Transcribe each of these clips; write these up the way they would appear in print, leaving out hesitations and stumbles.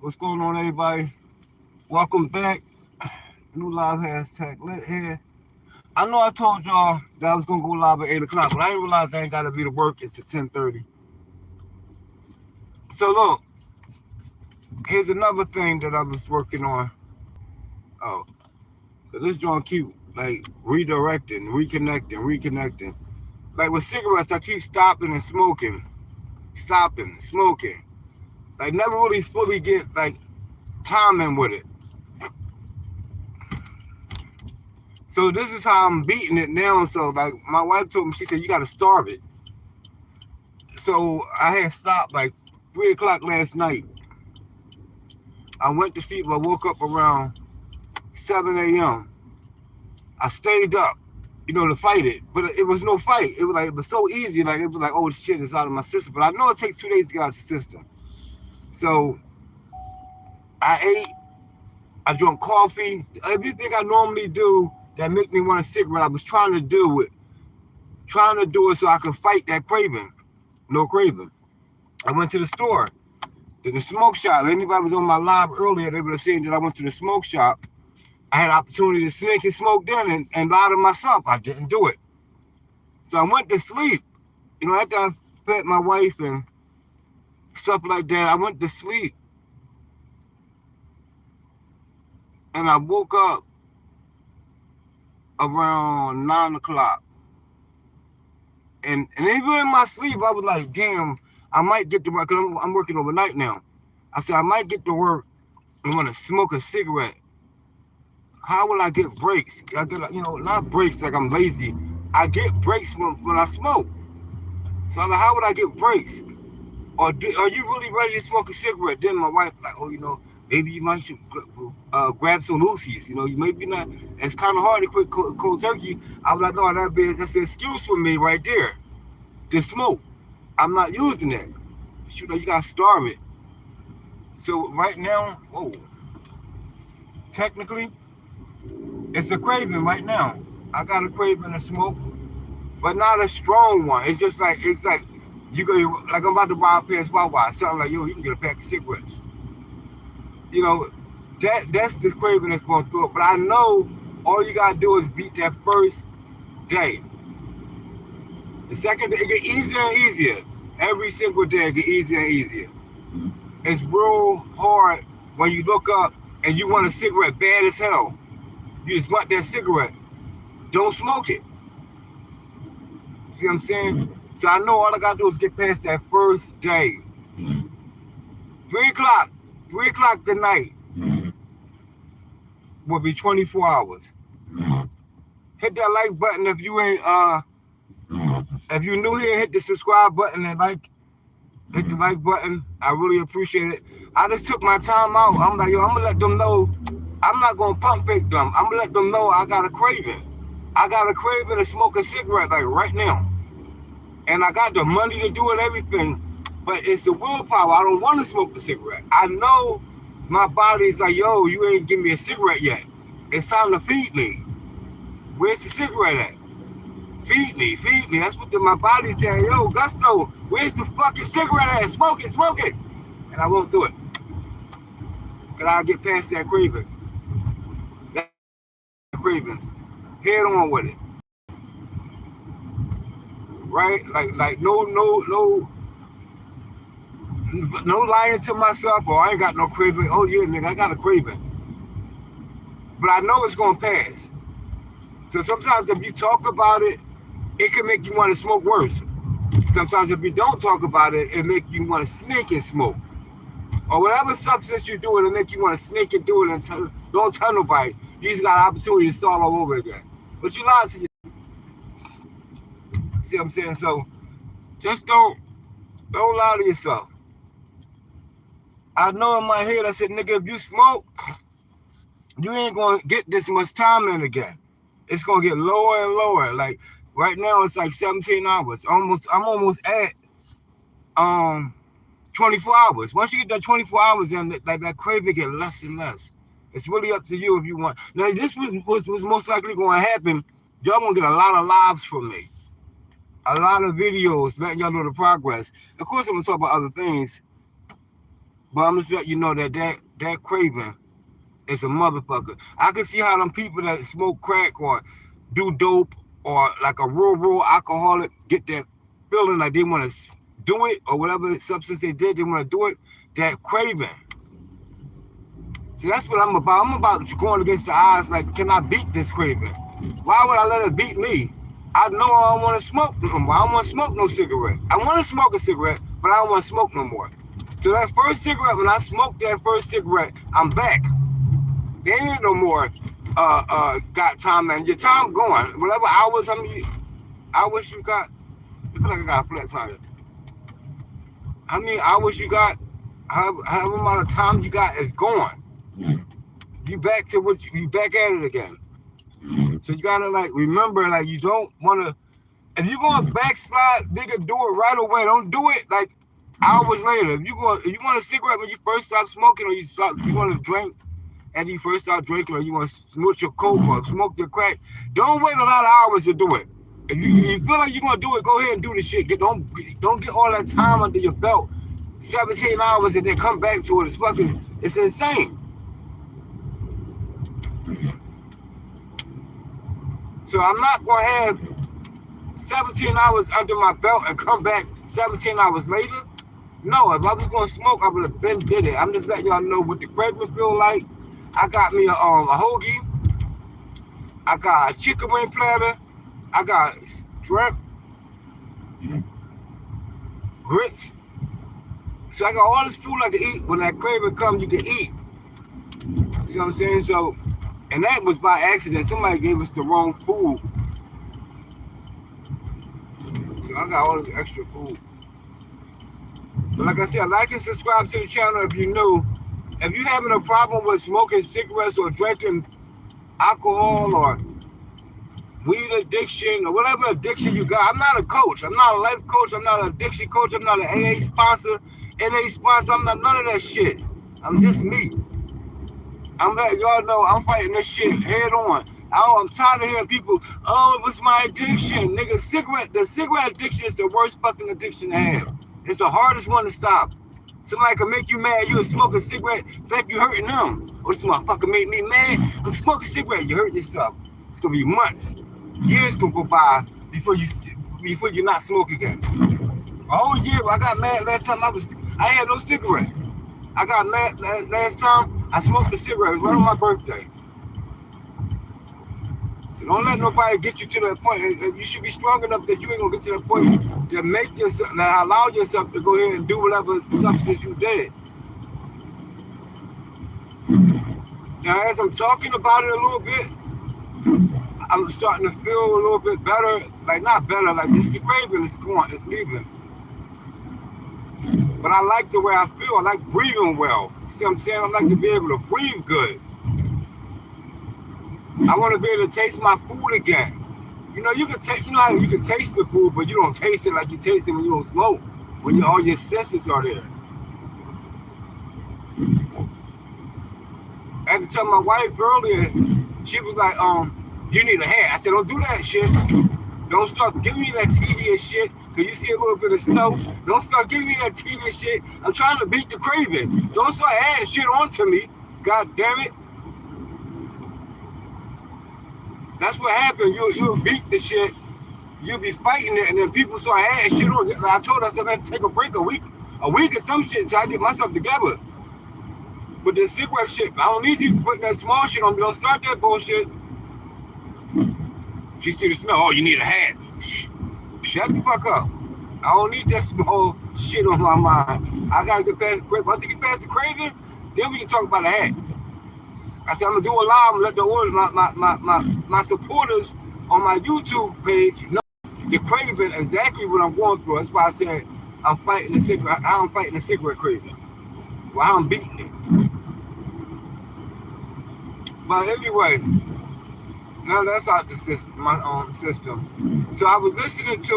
What's going on, everybody? Welcome back. New live hashtag lit here. I know I told y'all that I was gonna go live at 8 o'clock, but I didn't realize I ain't gotta be to work. It's at 10:30. So look, here's another thing that I was working on. Oh, so this joint keep like redirecting, reconnecting. Like with cigarettes, I keep stopping and smoking. Like never really fully get like timing with it. So this is how I'm beating it now. So like my wife told me, she said you gotta starve it. So I had stopped like 3 o'clock last night. I went to sleep. I woke up around 7 a.m. I stayed up, to fight it, but it was no fight. It was so easy. Like it was like, oh shit, it's out of my system. But I know it takes 2 days to get out of the system. So I ate. I drank coffee. Everything I normally do that make me want a cigarette, I was trying to do it so I could fight that craving. No craving. I went to the store, to the smoke shop. Anybody was on my live earlier, they would have seen that I went to the smoke shop. I had an opportunity to sneak and smoke then and lie to myself. I didn't do it. So I went to sleep. After I fed my wife and stuff like that, I went to sleep. And I woke up around 9 o'clock. And even in my sleep, I was like, damn, I might get to work, because I'm working overnight now. I said, I might get to work and want to smoke a cigarette. How will I get breaks? I get, not breaks like I'm lazy. I get breaks when I smoke. So I'm like, how would I get breaks? Or are you really ready to smoke a cigarette? Then my wife like, oh, maybe you might should grab some loosies. You maybe not. It's kind of hard to quit cold turkey. I was like, no, that's an excuse for me right there to smoke. I'm not using that. You gotta starve it. So right now, technically, it's a craving right now. I got a craving to smoke, but not a strong one. It's like you go like I'm about to buy a pair of Puase. So I'm like, you can get a pack of cigarettes. That's the craving that's going through it. But I know all you gotta do is beat that first day. The second day, it get easier and easier. Every single day, it get easier and easier. It's real hard when you look up and you want a cigarette bad as hell. You just want that cigarette. Don't smoke it. See what I'm saying? So I know all I gotta do is get past that first day. 3 o'clock tonight will be 24 hours. Hit that like button if you ain't if you're new here, hit the subscribe button and hit the like button. I really appreciate it. I just took my time out. I'm like, I'm gonna let them know I'm not gonna pump fake them. I'm gonna let them know I got a craving. I got a craving to smoke a cigarette like right now. And I got the money to do it, everything. But it's the willpower. I don't want to smoke the cigarette. I know my body's like, yo, you ain't give me a cigarette yet. It's time to feed me. Where's the cigarette at? Feed me. That's what my body's saying. Yo, Gusto, where's the fucking cigarette at? Smoke it. And I won't do it. Because I'll get past that craving. That cravings. Head on with it. Right? Like no lying to myself, or I ain't got no craving. Oh yeah, nigga, I got a craving. But I know it's gonna pass. So sometimes if you talk about it, it can make you want to smoke worse. Sometimes if you don't talk about it, it make you want to sneak and smoke. Or whatever substance you do, it'll make you want to sneak and do it and don't tell nobody. You just got an opportunity to start all over again. But you lied to yourself. See what I'm saying? So just don't lie to yourself. I know in my head, I said, nigga, if you smoke, you ain't gonna get this much time in again. It's gonna get lower and lower. Like right now, it's like 17 hours. I'm almost at 24 hours. Once you get that 24 hours in, that craving get less and less. It's really up to you if you want. Now this was most likely going to happen. Y'all gonna get a lot of lives from me, a lot of videos letting y'all know the progress. Of course, I'm gonna talk about other things, But I'm just letting you know that craving is a motherfucker. I can see how them people that smoke crack or do dope or like a real alcoholic get that feeling like they want to do it or whatever substance they did, they want to do it. That craving. See, that's what I'm about. I'm about going against the odds. Like, can I beat this craving? Why would I let it beat me? I know I don't want to smoke no more. I don't want to smoke no cigarette. I want to smoke a cigarette, but I don't want to smoke no more. So that first cigarette, when I smoked that first cigarette, I'm back. There ain't no more got time, man. Your time going. Whatever hours, hours you got, I feel like I got a flat tire. How many hours you got, however amount of time you got is gone. You back to you back at it again. So you gotta like remember, like you don't wanna, if you gonna backslide, nigga, do it right away. Don't do it like hours later. If you want a cigarette when you first stop smoking, or you want to drink and you first start drinking, or you want to snort your coke or smoke your crack, don't wait a lot of hours to do it. If you feel like you're gonna do it, go ahead and do the shit. Don't get all that time under your belt, 17 hours, and then come back to it. It's insane. So I'm not gonna have 17 hours under my belt and come back 17 hours later. No, if I was gonna smoke, I would have been did it. I'm just letting y'all know what the craving feel like. I got me a hoagie. I got a chicken wing platter. I got shrimp, grits. So I got all this food I can eat. When that craving comes, you can eat. See what I'm saying? So, and that was by accident. Somebody gave us the wrong food. So I got all this extra food. But like I said, like and subscribe to the channel if you're new. If you're having a problem with smoking cigarettes or drinking alcohol or weed addiction or whatever addiction you got, I'm not a coach. I'm not a life coach. I'm not an addiction coach. I'm not an AA sponsor, NA sponsor. I'm not none of that shit. I'm just me. I'm letting y'all know I'm fighting this shit head on. I'm tired of hearing people, oh, it was my addiction. Nigga, the cigarette addiction is the worst fucking addiction to have. It's the hardest one to stop. Somebody can make you mad. You smoke a cigarette, think you hurting them. Oh, this motherfucker made me mad. I'm smoking a cigarette. You hurt yourself. It's gonna be months, years gonna go by before you not smoke again. A whole year. I got mad last time I had no cigarette. I got mad last time I smoked a cigarette right on my birthday. So don't let nobody get you to that point. You should be strong enough that you ain't gonna get to that point to make yourself, to allow yourself to go ahead and do whatever substance you did. Now, as I'm talking about it a little bit, I'm starting to feel a little bit better. Like not better, like the craving is gone, it's leaving. But I like the way I feel. I like breathing well. See what I'm saying? I like to be able to breathe good. I want to be able to taste my food again. You know, you know how you can taste the food, but you don't taste it like you taste it when you don't smoke. When all your senses are there. I had to tell my wife earlier. She was like, you need a hat. I said, don't do that shit. Don't start giving me that tedious shit, because you see a little bit of snow. Don't start giving me that tedious shit. I'm trying to beat the craving. Don't start adding shit onto me. God damn it. That's what happened. You'll beat the shit. You'll be fighting it, and then people start adding shit on. I told myself I had to take a break a week or some shit until I get myself together. But the cigarette shit, I don't need you putting that small shit on me. Don't start that bullshit. She see the smell. Oh, you need a hat. Shut the fuck up. I don't need that small shit on my mind. I gotta get past the craving. Once I get past the craving, then we can talk about a hat. I said I'm gonna do a live and let the orders, my supporters on my YouTube page know the craving exactly what I'm going through. That's why I said I'm fighting the cigarette. I'm fighting the cigarette craving. Well, I'm beating it. But anyway, now that's out the system, my system. So I was listening to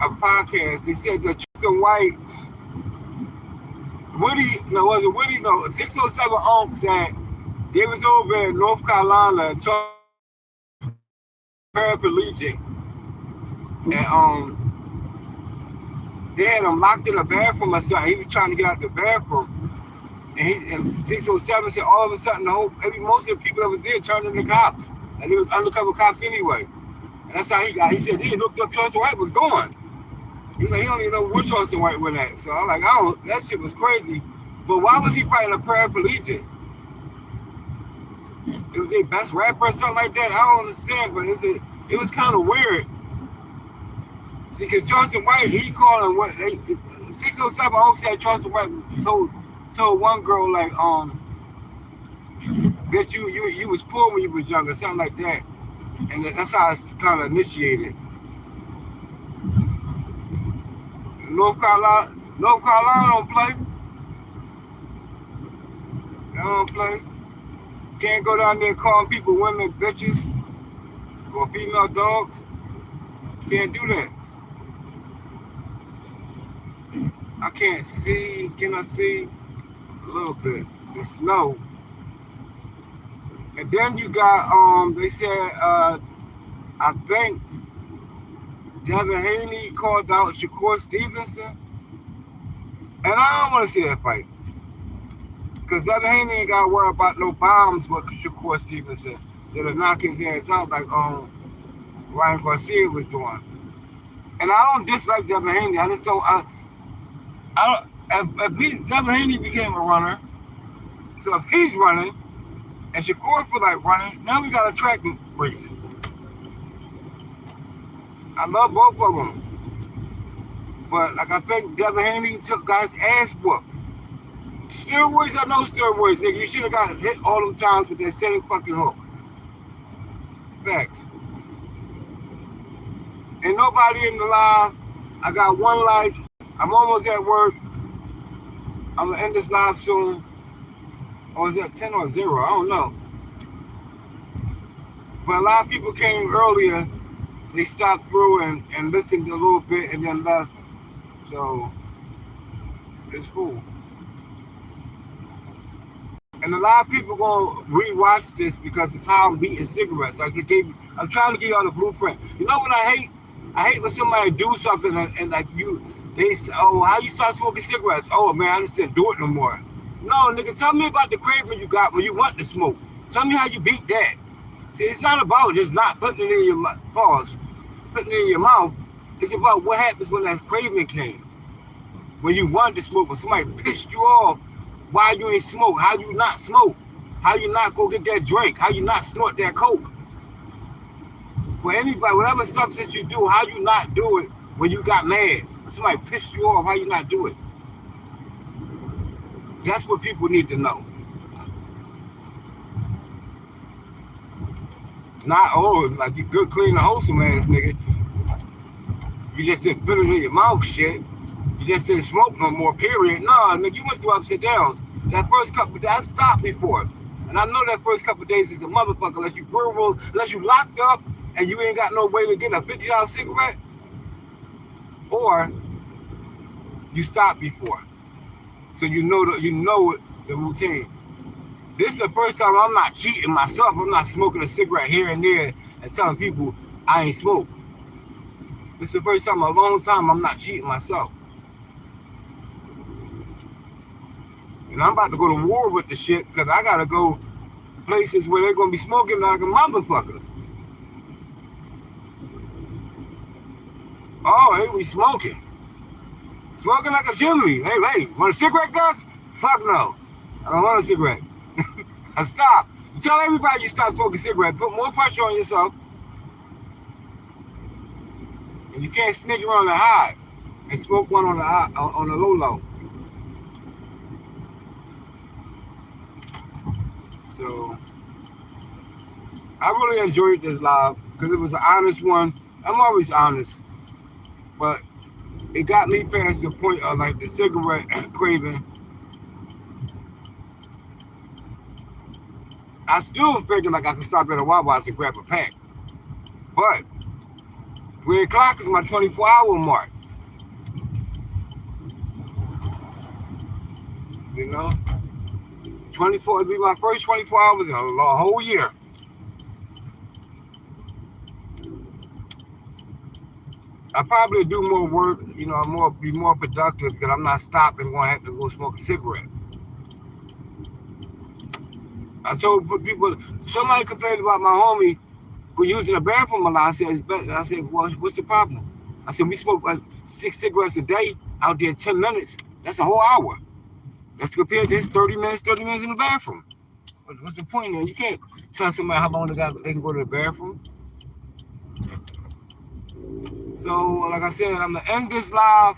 a podcast. They said that Tristan White, Woody, 607 Onk said they was over in North Carolina and paraplegic, and they had him locked in a bathroom or something. He was trying to get out the bathroom. And 607 said all of a sudden most of the people that was there turned into cops. And they was undercover cops anyway. And that's how he got. He said he looked up Charleston White was gone. He's like, he don't even know where Charleston White went at. So I'm like, that shit was crazy. But why was he fighting a paraplegic? It was their best rapper or something like that. I don't understand, but it was kind of weird. See, because Charleston White, he called him what 607 Oaks said Charleston White told one girl like that you was poor when you was younger, something like that. And that's how it's kind of initiated. North Carolina don't play. They don't play. Can't go down there calling people women bitches or female dogs. Can't do that. I can't see. Can I see? A little bit. The snow. And then you got they said I think Devin Haney called out Shakur Stevenson. And I don't want to see that fight. Because Devin Haney ain't got to worry about no bombs with Shakur Stevenson that'll knock his ass out like Ryan Garcia was doing. And I don't dislike Devin Haney. I just don't. If Devin Haney became a runner, so if he's running and Shakur feel like running, now we got a track race. I love both of them. But like I think Devin Haney got his ass whooped. Steroids or no steroids, nigga, you should have got hit all them times with that same fucking hook. Facts. Ain't nobody in the live. I got one like. I'm almost at work. I'm gonna end this live soon. Or is that 10 or 0? I don't know. But a lot of people came earlier. They stopped through and listened a little bit and then left. So it's cool. And a lot of people gonna rewatch this because it's how I'm beating cigarettes. Like I'm trying to give y'all the blueprint. You know what I hate? I hate when somebody do something and like they say, oh, how you start smoking cigarettes? Oh man, I just didn't do it no more. No, nigga, tell me about the craving you got when you want to smoke. Tell me how you beat that. See, it's not about just not putting it in your putting it in your mouth. It's about what happens when that craving came. When you wanted to smoke, when somebody pissed you off, why you ain't smoke? How you not smoke? How you not go get that drink? How you not snort that coke? For anybody, whatever substance you do, how you not do it when you got mad? When somebody pissed you off, how you not do it? That's what people need to know. Not, like you good, clean, and wholesome ass nigga. You just didn't put it in your mouth, shit. You just didn't smoke no more, period. Nah, nigga, you went through ups and downs. That first couple, that stopped before. And I know that first couple of days is a motherfucker unless you verbal, unless you locked up and you ain't got no way to get a $50 cigarette. Or you stopped before. So you know the routine. This is the first time I'm not cheating myself. I'm not smoking a cigarette here and there and telling people I ain't smoke. This is the first time in a long time I'm not cheating myself. And I'm about to go to war with the shit because I gotta go places where they're gonna be smoking like a motherfucker. Oh, hey, we smoking. Smoking like a chimney. Hey, want a cigarette, Gus? Fuck no. I don't want a cigarette. I stop. You tell everybody you stop smoking cigarettes. Put more pressure on yourself. And you can't sneak around the high and smoke one on the low. So I really enjoyed this live because it was an honest one. I'm always honest, but it got me past the point of like the cigarette craving. I still thinking like I could stop at a Wawa's and grab a pack, but 3 o'clock is my 24-hour mark. You know, 24 it'll be my first 24 hours in a whole year. I probably do more work, be more productive because I'm not stopping going to have to go smoke a cigarette. I told people, somebody complained about my homie who using the bathroom a lot. I said, well, what's the problem? I said, we smoke like 6 cigarettes a day out there 10 minutes. That's a whole hour. That's compared to this 30 minutes in the bathroom. What's the point then? You can't tell somebody how long they can go to the bathroom. So, like I said, I'm going to end this live.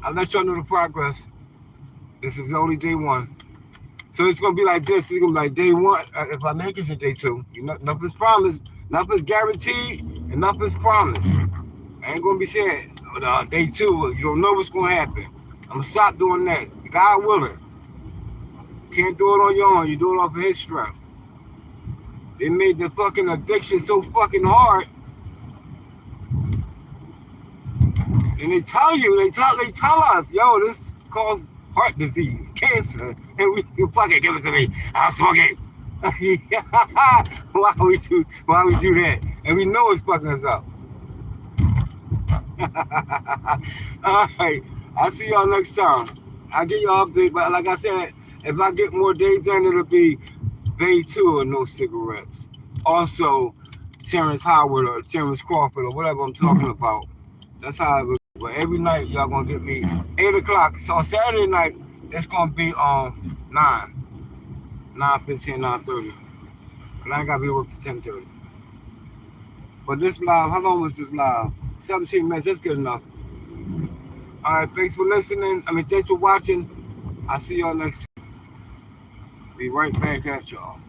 I'll let y'all know the progress. This is only day one. So it's gonna be like this. It's gonna be like day one. If I make it to day two, nothing's promised, nothing's guaranteed, and nothing's promised. I ain't gonna be saying day two. You don't know what's gonna happen. I'm gonna stop doing that. God willing. You can't do it on your own. You do it off of His strength. They made the fucking addiction so fucking hard, and they tell us, yo, this causes heart disease, cancer, and you fucking give it to me. I'll smoke it. Why we do that? And we know it's fucking us up. All right. I'll see y'all next time. I'll get y'all update, but like I said, if I get more days in, it'll be day two of no cigarettes. Also, Terrence Howard or Terrence Crawford or whatever I'm talking about. That's how it will. But every night y'all gonna get me 8 o'clock. So on Saturday night, it's gonna be 9:15, 9:30. But I ain't gotta be working till 10:30. But this live, how long was this live? 17 minutes, that's good enough. Alright, thanks for listening. Thanks for watching. I'll see y'all next. Be right back at y'all.